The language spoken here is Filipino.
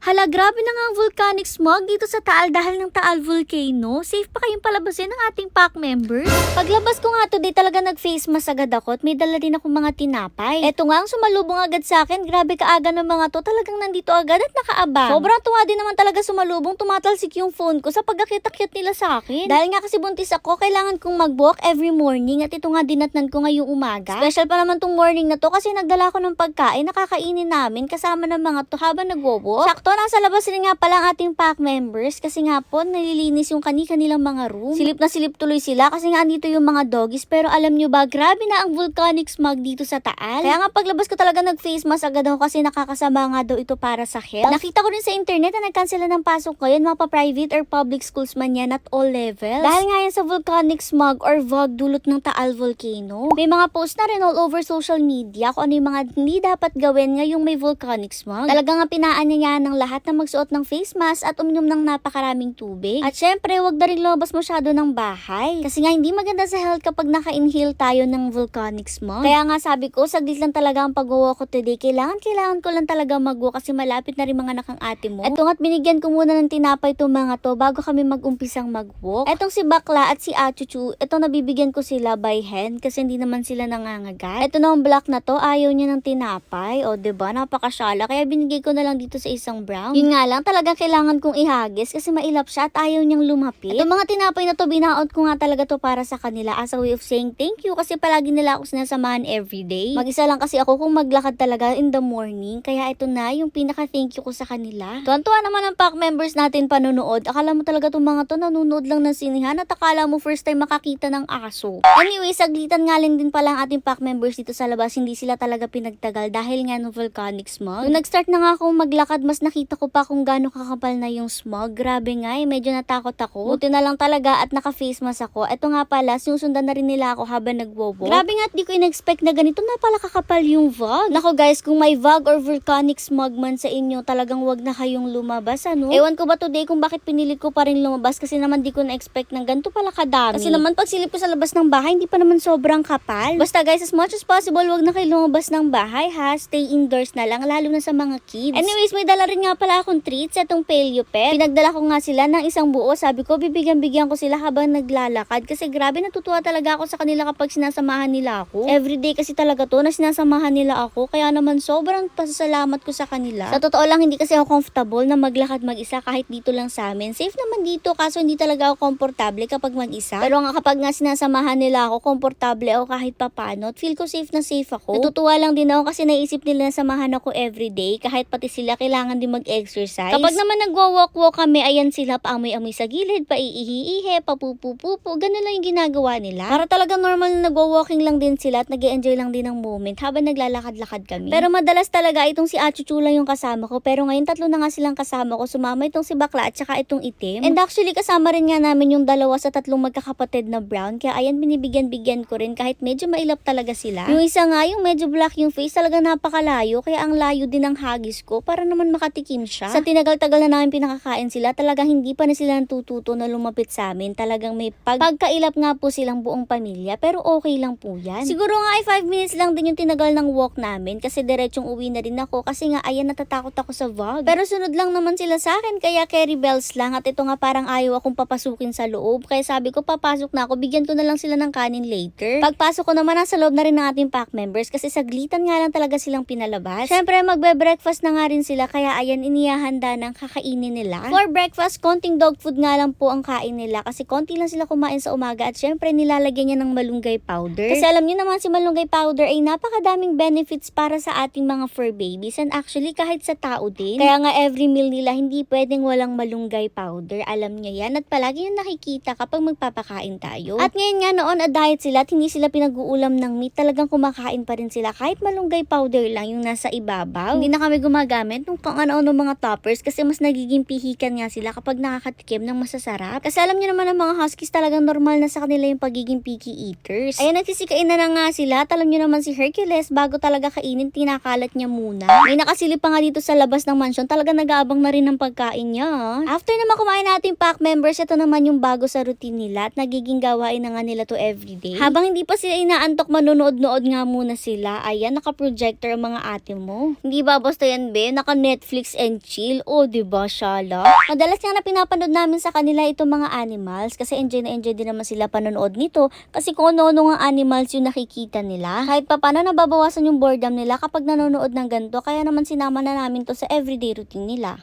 Hala, grabe na nga ang volcanic smog dito sa Taal dahil ng Taal Volcano. Safe pa kayong palabasin ng ating pack members? Paglabas ko nga today talaga nag-face mask agad ako at may dala din akong mga tinapay. Eto nga ang sumalubong agad sa akin. Grabe kaaga ng mga to. Talagang nandito agad at nakaabang. Sobrang tuwa din naman talaga sumalubong. Tumatalsik yung phone ko sa pagkakita-cute nila sa akin. Dahil nga kasi buntis ako, kailangan kong mag-walk every morning at ito nga dinatnan ko ngayong umaga. Special pa naman tong morning na to kasi nagdala ko ng pagkain na kakainin namin kasama ng mga to habang nag-walk. Sakto, nasa labas rin nga pala ang ating pack members kasi nga po nililinis yung kanilang mga room. Silip na silip tuloy sila kasi nga andito yung mga doggies, pero alam nyo ba, grabe na ang volcanic smog dito sa Taal. Kaya nga paglabas ko talaga nag-face mask agad ako kasi nakakasama nga daw ito para sa health. Nakita ko rin sa internet na nag-cancel na ng pasok ko yan, mapa-private or public schools man yan at all levels. Dahil nga yan sa volcanic smog or VOG dulot ng Taal Volcano. May mga post na rin all over social media kung ano yung mga hindi dapat gawin ngayong may volcanic smog. Talaga nga pinaanya ng lahat na magsuot ng face mask at uminom ng napakaraming tubig. At syempre, wag na rin lumabas masyado ng bahay. Kasi nga hindi maganda sa health kapag naka-inhale tayo ng volcanic smog. Kaya nga sabi ko, saglit lang talaga ang pag-walk ko today. Kailangan ko lang talaga mag-walk kasi malapit na rin mga nakang ate mo. Eto nga't binigyan ko muna ng tinapay itong mga to bago kami mag-umpisang mag-walk. Etong si Bakla at si Achuchu, eto nabibigyan ko sila by hand kasi hindi naman sila nangangagat. Eto na ang black na to, ayaw niya ng tinapay. O diba, napakasyala. Kaya binigay ko na lang dito sa isang brown. Yun nga lang, talagang kailangan kong ihagis kasi mailap siya at ayaw niyang lumapit. Itong mga tinapay na to, binaot ko nga talaga to para sa kanila as a way of saying thank you kasi palagi nila ako sinasamahan everyday. Mag-isa lang kasi ako kung maglakad talaga in the morning. Kaya ito na yung pinaka-thank you ko sa kanila. Tuwan-tuwa naman ang pack members natin panonood. Akala mo talaga itong mga to nanonood lang ng sinihan at akala mo first time makakita ng aso. Anyway, saglitan nga din pala ang ating pack members dito sa labas. Hindi sila talaga pinagtagal dahil nga ng volcanic smog. Nung nag-start na nga akong maglakad, mas nakita ko pa kung gaano kakapal na yung smog. Grabe nga medyo natakot ako. Buti na lang talaga at naka-face mask ako. Ito nga pala, sinusundan na rin nila ako habang nagbobo. Grabe nga at di ko in-expect na ganito na pala kakapal yung VOG. Nako guys, kung may VOG or volcanic smog man sa inyo, talagang wag na kayong lumabas, ano? Ewan ko ba today kung bakit pinilit ko pa rin lumabas kasi naman di ko na-expect na ganito pala kadami. Kasi naman pag silip ko sa labas ng bahay, hindi pa naman sobrang kapal. Basta guys, as much as possible, wag na kayo lumabas ng bahay ha. Stay indoors na lang, lalo na sa mga kids. Anyways, may dala rin nga pala akong treats, itong Paleo Pet. Pinagdala ko nga sila ng isang buo. Sabi ko, bibigyan ko sila habang naglalakad. Kasi grabe, natutuwa talaga ako sa kanila kapag sinasamahan nila ako. Everyday kasi talaga to na sinasamahan nila ako. Kaya naman sobrang pasasalamat ko sa kanila. Sa totoo lang, hindi kasi ako comfortable na maglakad mag-isa kahit dito lang sa amin. Safe naman dito, kaso hindi talaga ako komportable kapag mag-isa. Pero nga kapag nga sinasamahan nila ako, komportable ako kahit papano. At feel ko safe na safe ako. Natutuwa lang din ako kasi naisip nila na samahan ako everyday. Kahit pati sila kailangan din mag-exercise. Kapag naman nagwa-walk-walk kami, ayan sila paamoy-amoy sa gilid, paiihi-ihe, papupu-pupu. Ganun lang yung ginagawa nila. Para talaga normal na nagwa-walking lang din sila at nag-e-enjoy lang din ng moment habang naglalakad-lakad kami. Pero madalas talaga itong si Achuchu lang yung kasama ko. Pero ngayon tatlo na nga silang kasama ko. Sumama itong si Bakla at saka itong itim. And actually kasama rin nga namin yung dalawa sa tatlong magkakapatid na brown. Kaya ayan, binibigyan ko rin kahit medyo mailap talaga sila. Yung isa nga, yung medyo black yung face, talaga napakalayo. Kaya ang layo din ng hagis ko para naman makatikim siya. Sa tinagal-tagal na namin pinakakain sila, talagang hindi pa na sila natututo na lumapit sa amin. Talagang may pagkailap nga po silang buong pamilya. Pero okay lang po yan. Siguro nga ay 5 minutes lang din yung tinagal ng walk namin kasi diretsong uwi na rin ako kasi nga ayan, natatakot ako sa VOG. Pero sunod lang naman sila sa akin kaya carry bells lang at ito nga parang ayaw akong papasukin sa loob. Kaya sabi ko papasok na ako, bigyan ko na lang sila ng kanin later. Pagpasok ko naman nasa loob na rin ng ating pack members kasi saglitan nga lang talaga silang pinalabas. Syempre magbe-breakfast na nga rin sila kaya ayan, inihahanda ng kakainin nila. For breakfast, konting dog food nga lang po ang kain nila kasi konti lang sila kumain sa umaga at syempre nilalagyan niya ng malunggay powder. Kasi alam niyo naman si malunggay powder ay napakadaming benefits para sa ating mga fur babies and actually kahit sa tao din. Kaya nga every meal nila hindi pwedeng walang malunggay powder. Alam niyo yan at palagi yung nakikita kapag magpapakain tayo. At ngayon nga noon a diet sila at hindi sila pinag-uulam ng meat. Talagang kumakain pa rin sila kahit malunggay powder lang yung nasa ibabaw. Hindi na kami gumagamit ng kung ano-ano mga toppers kasi mas nagiging pihikan nga sila kapag nakakatikim ng masasarap. Kasi alam niyo naman ang mga huskies talagang normal na sa kanila yung pagiging picky eaters. Ayan, nagsisikain na nga sila at alam niyo naman si Hercules bago talaga kainin, tinakalat niya muna. May nakasilip pa nga dito sa labas ng mansion, talaga nag-aabang na rin ng pagkain niya. After naman kumain natin pack members, ito naman yung bago sa routine nila at nagiging gawain na nga nila to everyday. Habang hindi pa sila inaantok, manonood-nood nga muna sila. Ayan, naka-projector ang mga ate mo. Hindi ba basta yan be? Naka-Netflix and chill. O, diba, Shala? Madalas nga na pinapanood namin sa kanila itong mga animals kasi enjoy na enjoy din naman sila panonood nito kasi kung ano-ano nga animals yung nakikita nila. Kahit pa paano nababawasan yung boredom nila kapag nanonood ng ganito, kaya naman sinama na namin to sa everyday routine nila.